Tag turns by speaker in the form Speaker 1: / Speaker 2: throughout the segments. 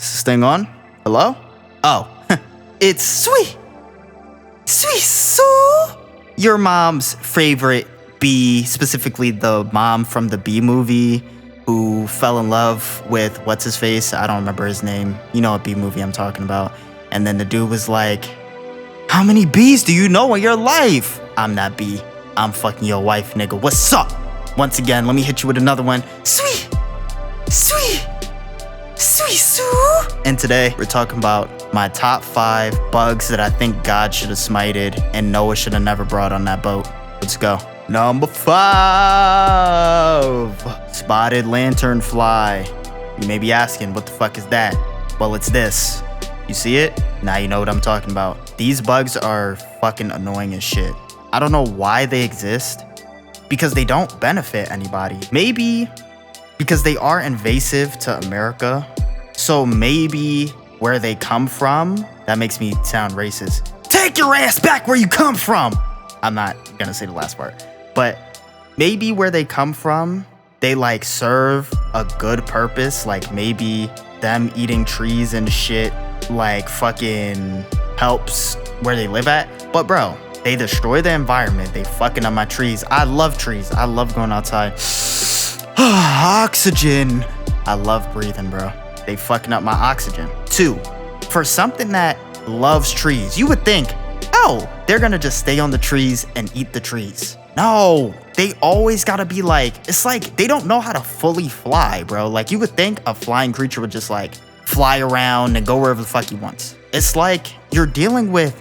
Speaker 1: Is this thing on? Hello? Oh, it's Sweet Sue, your mom's favorite bee, specifically the mom from the Bee movie who fell in love with what's his face? I don't remember his name. You know what Bee movie I'm talking about. And then the dude was like, how many bees do you know in your life? I'm that bee. I'm fucking your wife, nigga. What's up? Once again, let me hit you with another one. Sweet Sue. And today, we're talking about my top 5 bugs that I think God should have smited and Noah should have never brought on that boat. Let's go. Number 5. Spotted lanternfly. You may be asking, what the fuck is that? Well, it's this. You see it? Now you know what I'm talking about. These bugs are fucking annoying as shit. I don't know why they exist, because they don't benefit anybody. Maybe because they are invasive to America. So maybe where they come from, that makes me sound racist. Take your ass back where you come from. I'm not gonna say the last part, but maybe where they come from, they like serve a good purpose. Like maybe them eating trees and shit like fucking helps where they live at. But bro, they destroy the environment. They fucking up my trees. I love trees. I love going outside. Oxygen. I love breathing, bro. They fucking up my oxygen. 2, for something that loves trees, you would think, oh, they're gonna just stay on the trees and eat the trees. No, they always gotta be like, it's like they don't know how to fully fly, bro. Like you would think a flying creature would just like fly around and go wherever the fuck he wants. It's like you're dealing with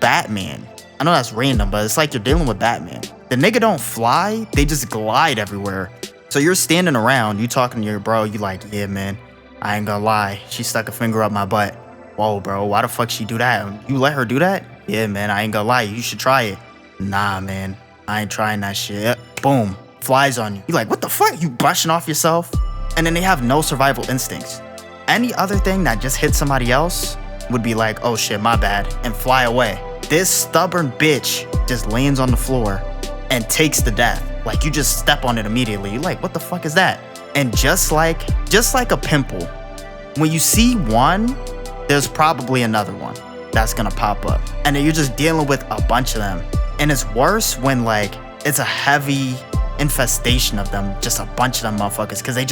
Speaker 1: Batman. I know that's random, but it's like you're dealing with Batman. The nigga don't fly, they just glide everywhere. So you're standing around, you talking to your bro, you like, yeah, man, I ain't gonna lie, she stuck a finger up my butt. Whoa, bro, why the fuck she do that? You let her do that? Yeah, man, I ain't gonna lie, you should try it. Nah, man, I ain't trying that shit. Boom, flies on you. You like, what the fuck? You brushing off yourself? And then they have no survival instincts. Any other thing that just hit somebody else would be like, oh shit, my bad, and fly away. This stubborn bitch just lands on the floor and takes the death. Like you just step on it immediately. You're like, what the fuck is that? And just like a pimple, when you see one, there's probably another one that's gonna pop up. And then you're just dealing with a bunch of them. And it's worse when like it's a heavy infestation of them, just a bunch of them motherfuckers, because they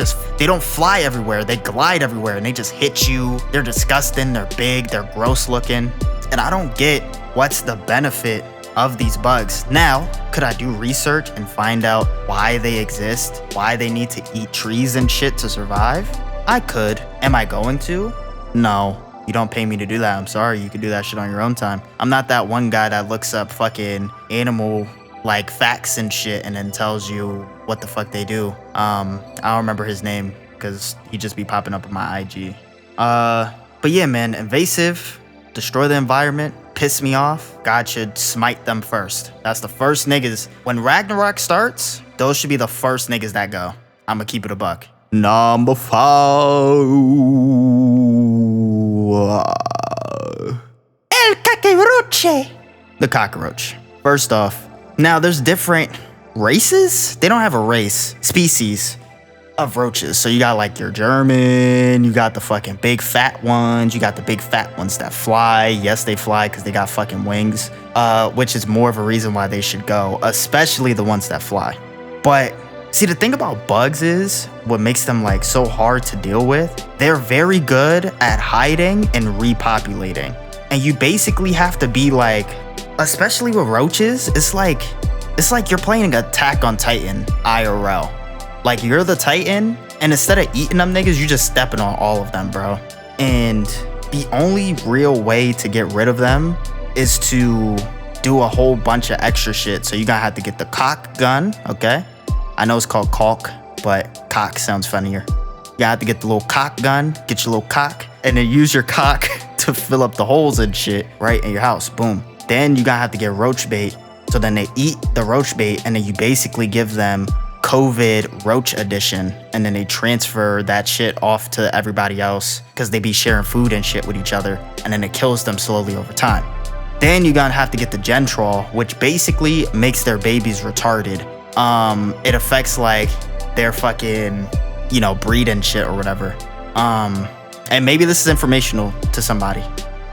Speaker 1: don't fly everywhere, they glide everywhere and they just hit you. They're disgusting, they're big, they're gross looking. And I don't get what's the benefit of these bugs. Now, could I do research and find out why they exist, why they need to eat trees and shit to survive? I could. Am I going to? No. You don't pay me to do that. I'm sorry. You can do that shit on your own time. I'm not that one guy that looks up fucking animal like facts and shit and then tells you what the fuck they do. I don't remember his name because he just be popping up on my IG. But yeah, man, invasive, destroy the environment, piss me off. God should smite them first. That's the first niggas. When Ragnarok starts, those should be the first niggas that go. I'ma keep it a buck. Number 5. El cockroach. The cockroach. First off, now there's different races. They don't have a race, species of roaches. So you got like your German, you got the fucking big fat ones, you got the big fat ones that fly. Yes, they fly because they got fucking wings, which is more of a reason why they should go, especially the ones that fly. But see, the thing about bugs is what makes them like so hard to deal with. They're very good at hiding and repopulating. And you basically have to be like, especially with roaches, it's like you're playing Attack on Titan IRL. Like you're the Titan, and instead of eating them niggas, you just stepping on all of them, bro. And the only real way to get rid of them is to do a whole bunch of extra shit. So you're gonna have to get the cock gun, okay? I know it's called caulk, but cock sounds funnier. You have to get the little cock gun, get your little cock, and then use your cock to fill up the holes and shit, right, in your house, boom. Then you gotta have to get roach bait. So then they eat the roach bait, and then you basically give them COVID roach edition, and then they transfer that shit off to everybody else because they be sharing food and shit with each other, and then it kills them slowly over time. Then you're gonna have to get the Gentrol, which basically makes their babies retarded. It affects like their fucking, breed and shit or whatever. And maybe this is informational to somebody,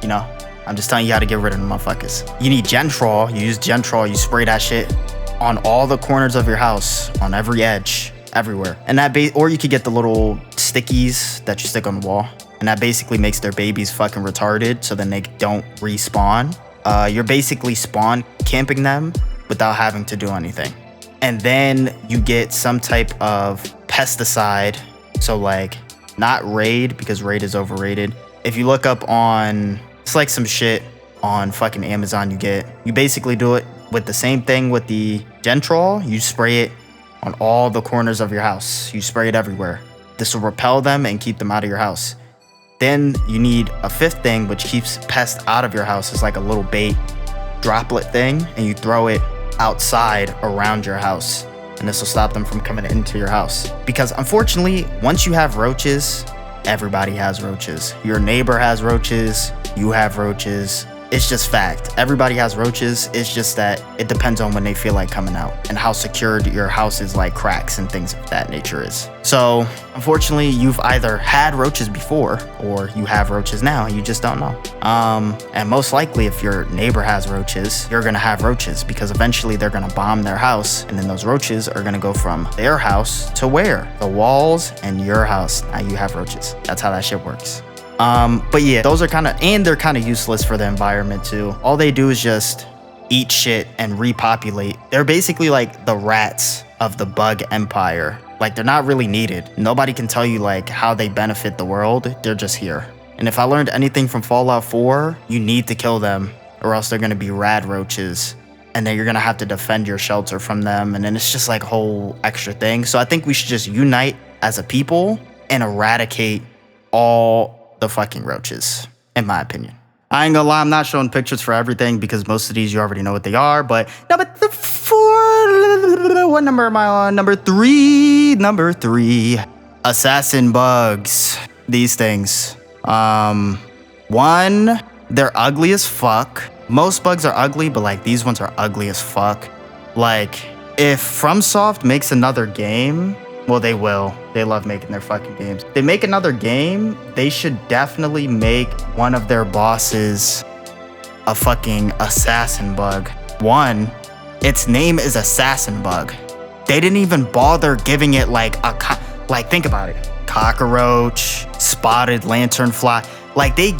Speaker 1: you know? I'm just telling you how to get rid of them motherfuckers. You need Gentrol. You use Gentrol. You spray that shit on all the corners of your house, on every edge, everywhere. And that or you could get the little stickies that you stick on the wall. And that basically makes their babies fucking retarded, so then they don't respawn. You're basically spawn camping them without having to do anything. And then you get some type of pesticide. So like, not Raid, because Raid is overrated. If you look up on, it's like some shit on fucking Amazon you basically do it with the same thing with the Gentrol. You spray it on all the corners of your house. You spray it everywhere. This will repel them and keep them out of your house. Then you need a fifth thing, which keeps pests out of your house. It's like a little bait droplet thing, and you throw it outside around your house. And this will stop them from coming into your house. Because unfortunately, once you have roaches, everybody has roaches. Your neighbor has roaches, you have roaches. It's just fact. Everybody has roaches. It's just that it depends on when they feel like coming out and how secured your house's like cracks and things of that nature is. So unfortunately, you've either had roaches before or you have roaches now and you just don't know. And most likely if your neighbor has roaches, you're gonna have roaches because eventually they're gonna bomb their house, and then those roaches are gonna go from their house to where? The walls and your house. Now you have roaches. That's how that shit works. But yeah, those are they're kind of useless for the environment too. All they do is just eat shit and repopulate. They're basically like the rats of the bug empire. Like, they're not really needed. Nobody can tell you like how they benefit the world. They're just here. And if I learned anything from Fallout 4, you need to kill them or else they're gonna be rad roaches. And then you're gonna have to defend your shelter from them. And then it's just like a whole extra thing. So I think we should just unite as a people and eradicate all the fucking roaches, in my opinion. I ain't gonna lie, I'm not showing pictures for everything because most of these you already know what they are, but number 4, what number am I on? Number three, assassin bugs. These things. One, they're ugly as fuck. Most bugs are ugly, but like these ones are ugly as fuck. Like, if FromSoft makes another game, well, they will. They love making their fucking games. If they make another game, they should definitely make one of their bosses a fucking assassin bug. One, its name is Assassin Bug. They didn't even bother giving it like think about it. Cockroach, spotted lanternfly. Like, they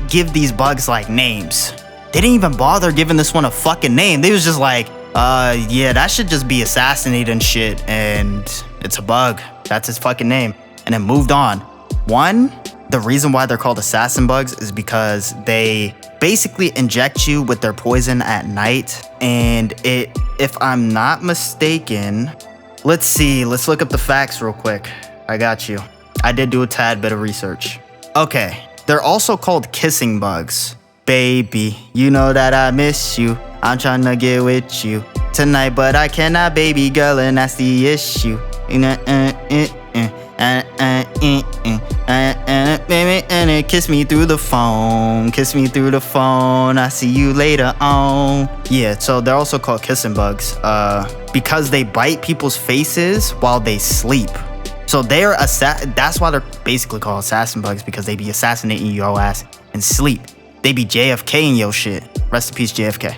Speaker 1: give these bugs like names. They didn't even bother giving this one a fucking name. They was just like, yeah, that should just be assassinated and shit, and it's a bug. That's his fucking name. And then moved on. One, the reason why they're called assassin bugs is because they basically inject you with their poison at night. And if I'm not mistaken, let's see, let's look up the facts real quick. I got you. I did do a tad bit of research. Okay, they're also called kissing bugs. Baby, you know that I miss you. I'm trying to get with you tonight, but I cannot, baby girl, and that's the issue. Kiss me through the phone, kiss me through the phone. I see you later on. Yeah, so they're also called kissing bugs because they bite people's faces while they sleep. So that's why they're basically called assassin bugs, because they be assassinating your ass and sleep. They be JFKing your shit. Rest in peace, JFK.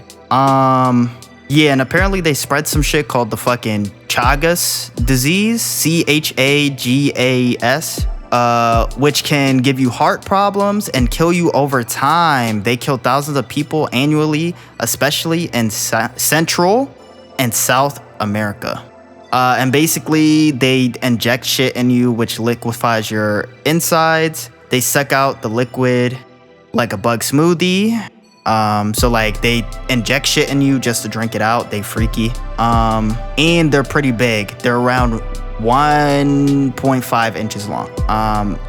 Speaker 1: Yeah, and apparently they spread some shit called the fucking Chagas disease, CHAGAS, which can give you heart problems and kill you over time. They kill thousands of people annually, especially in Central and South America. And basically, they inject shit in you, which liquefies your insides. They suck out the liquid like a bug smoothie. So like they inject shit in you just to drink it out. They freaky. And they're pretty big. They're around 1.5 inches long.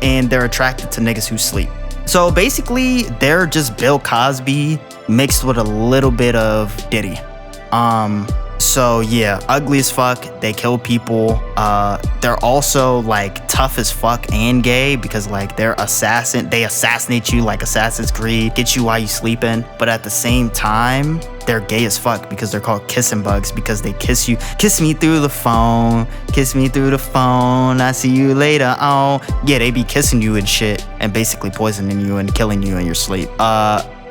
Speaker 1: And they're attracted to niggas who sleep. So basically, they're just Bill Cosby mixed with a little bit of Diddy. So yeah, ugly as fuck. They kill people. They're also like tough as fuck and gay because like they assassinate you like Assassin's Creed, get you while you sleeping. But at the same time, they're gay as fuck because they're called kissing bugs because they kiss you. Kiss me through the phone. Kiss me through the phone. I see you later on. Yeah, they be kissing you and shit and basically poisoning you and killing you in your sleep.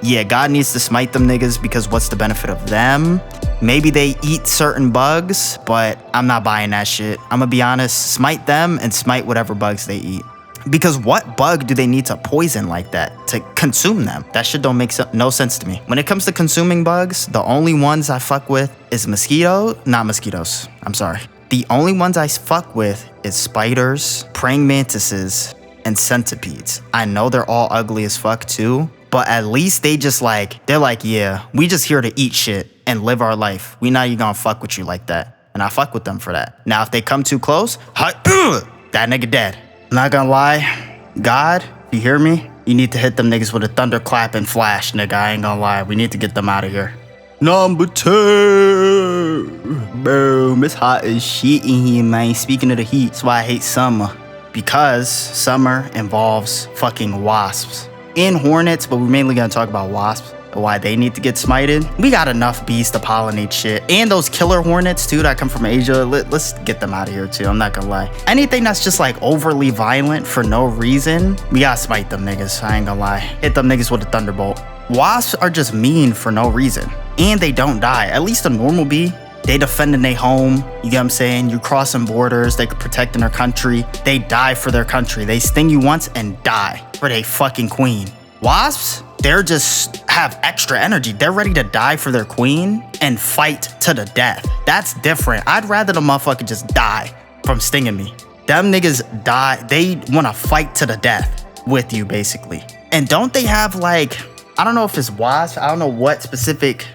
Speaker 1: Yeah, God needs to smite them niggas because what's the benefit of them? Maybe they eat certain bugs, but I'm not buying that shit. I'm gonna be honest, smite them and smite whatever bugs they eat. Because what bug do they need to poison like that to consume them? That shit don't make no sense to me. When it comes to consuming bugs, the only ones I fuck with is not mosquitoes, I'm sorry. The only ones I fuck with is spiders, praying mantises, and centipedes. I know they're all ugly as fuck too, but at least they're like, yeah, we just here to eat shit and live our life. We not even gonna fuck with you like that. And I fuck with them for that. Now, if they come too close, that nigga dead. I'm not gonna lie, God, if you hear me, you need to hit them niggas with a thunderclap and flash, nigga. I ain't gonna lie, we need to get them out of here. Number 2. Boom, it's hot as shit in here, man. Speaking of the heat, that's why I hate summer. Because summer involves fucking wasps. And hornets, but we're mainly gonna talk about wasps. Why they need to get smited. We got enough bees to pollinate shit. And those killer hornets too that come from Asia. Let's get them out of here too, I'm not gonna lie. Anything that's just like overly violent for no reason, we gotta smite them niggas, I ain't gonna lie. Hit them niggas with a thunderbolt. Wasps are just mean for no reason. And they don't die. At least a normal bee, they defending their home, you get what I'm saying? You crossing borders, they protecting their country. They die for their country. They sting you once and die for their fucking queen. Wasps, they're just have extra energy. They're ready to die for their queen and fight to the death. That's different. I'd rather the motherfucker just die from stinging me. Them niggas die. They want to fight to the death with you, basically. And don't they have like, I don't know if it's wasp. I don't know what specific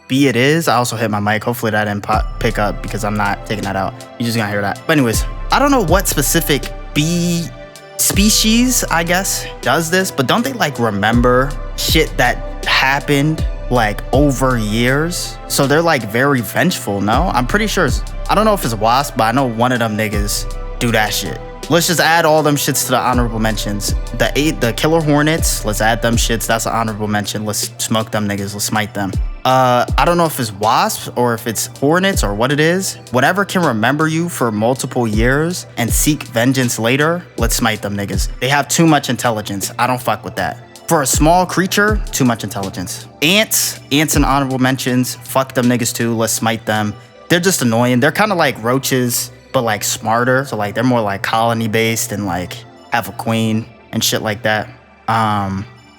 Speaker 1: bee it is. I also hit my mic. Hopefully that didn't pick up because I'm not taking that out. You're just gonna hear that. But anyways, I don't know what specific bee species, I guess, does this, but don't they like remember shit that happened like over years? So they're like very vengeful, no? I'm pretty sure I don't know if it's wasp, but I know one of them niggas do that shit. Let's just add all them shits to the honorable mentions. The killer hornets, let's add them shits. That's an honorable mention. Let's smoke them niggas. Let's smite them. I don't know if it's wasps or if it's hornets or what it is. Whatever can remember you for multiple years and seek vengeance later, let's smite them niggas. They have too much intelligence. I don't fuck with that. For a small creature, too much intelligence. Ants and honorable mentions. Fuck them niggas too. Let's smite them. They're just annoying. They're kind of like roaches, but like smarter. So like they're more like colony based and like have a queen and shit like that.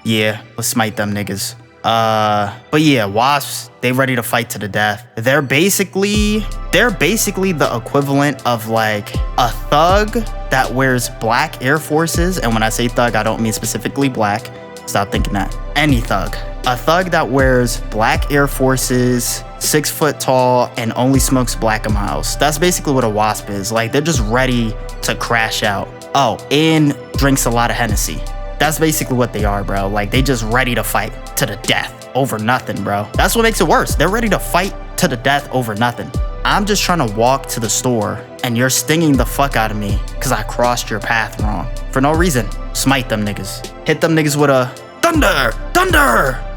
Speaker 1: Yeah, let's smite them niggas. But yeah, wasps, they ready to fight to the death. They're basically the equivalent of like a thug that wears black Air Forces. And when I say thug, I don't mean specifically black. Stop thinking that. Any thug. A thug that wears black Air Forces, 6 foot tall, and only smokes Black & Miles. That's basically what a wasp is. Like, they're just ready to crash out. Oh, and drinks a lot of Hennessy. That's basically what they are, bro. Like, they just ready to fight to the death over nothing, bro. That's what makes it worse. They're ready to fight to the death over nothing. I'm just trying to walk to the store, and you're stinging the fuck out of me because I crossed your path wrong. For no reason. Smite them niggas. Hit them niggas with a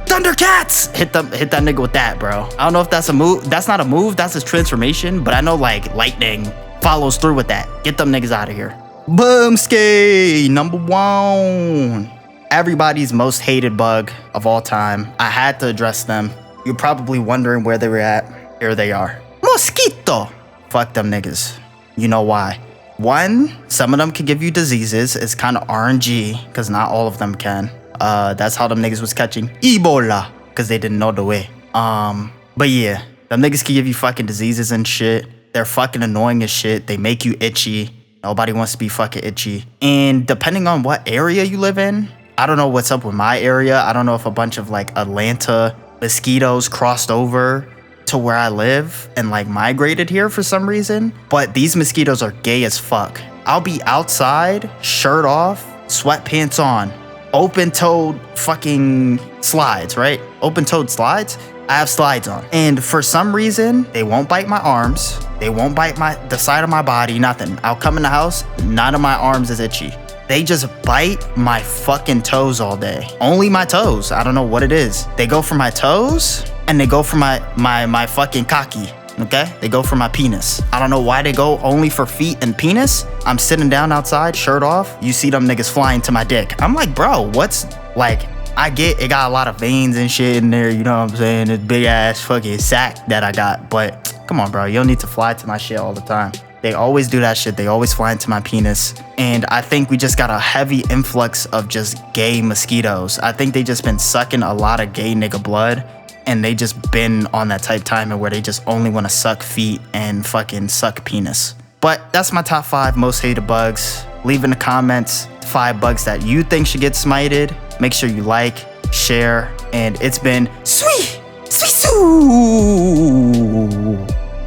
Speaker 1: Thundercats! Hit that nigga with that, bro. I don't know if that's a move. That's not a move. That's his transformation. But I know like lightning follows through with that. Get them niggas out of here. Boomski, number 1. Everybody's most hated bug of all time. I had to address them. You're probably wondering where they were at. Here they are. Mosquito. Fuck them niggas. You know why. 1, some of them can give you diseases. It's kind of RNG because not all of them can. That's how them niggas was catching Ebola because they didn't know the way. But yeah, them niggas can give you fucking diseases and shit. They're fucking annoying as shit. They make you itchy. Nobody wants to be fucking itchy. And depending on what area you live in, I don't know what's up with my area. I don't know if a bunch of like Atlanta mosquitoes crossed over to where I live and like migrated here for some reason. But these mosquitoes are gay as fuck. I'll be outside, shirt off, sweatpants on. Open-toed fucking slides, right? Open-toed slides. I have slides on. And for some reason, they won't bite my arms. They won't bite the side of my body, nothing. I'll come in the house, none of my arms is itchy. They just bite my fucking toes all day. Only my toes. I don't know what it is. They go from my toes and they go for my fucking cocky. Okay? They go for my penis. I don't know why they go only for feet and penis. I'm sitting down outside, shirt off. You see them niggas flying to my dick. I'm like, bro, what's like, I get it got a lot of veins and shit in there, you know what I'm saying? This big ass fucking sack that I got. But come on, bro, you don't need to fly to my shit all the time. They always do that shit. They always fly into my penis. And I think we just got a heavy influx of just gay mosquitoes. I think they just been sucking a lot of gay nigga blood. And they just been on that type timing where they just only want to suck feet and fucking suck penis. But that's my top 5 most hated bugs. Leave in the comments 5 bugs that you think should get smited. Make sure you like, share, and it's been sweet,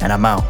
Speaker 1: and I'm out.